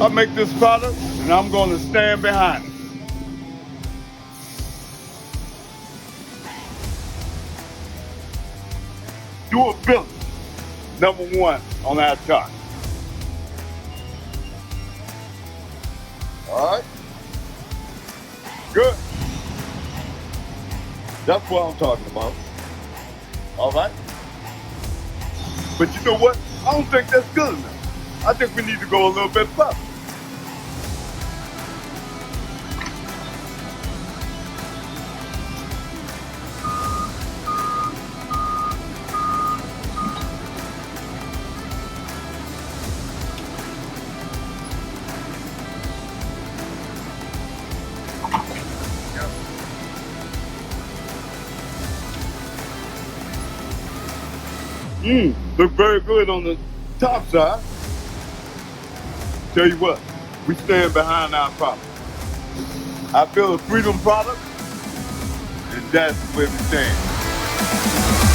I make this product, and I'm going to stand behind it. Durability, number one on our chart. All right? Good. That's what I'm talking about. All right? But you know what? I don't think that's good enough. I think we need to go a little bit further. Look very good on the top side. Tell you what, we stand behind our product. I feel a freedom product, and that's where we stand.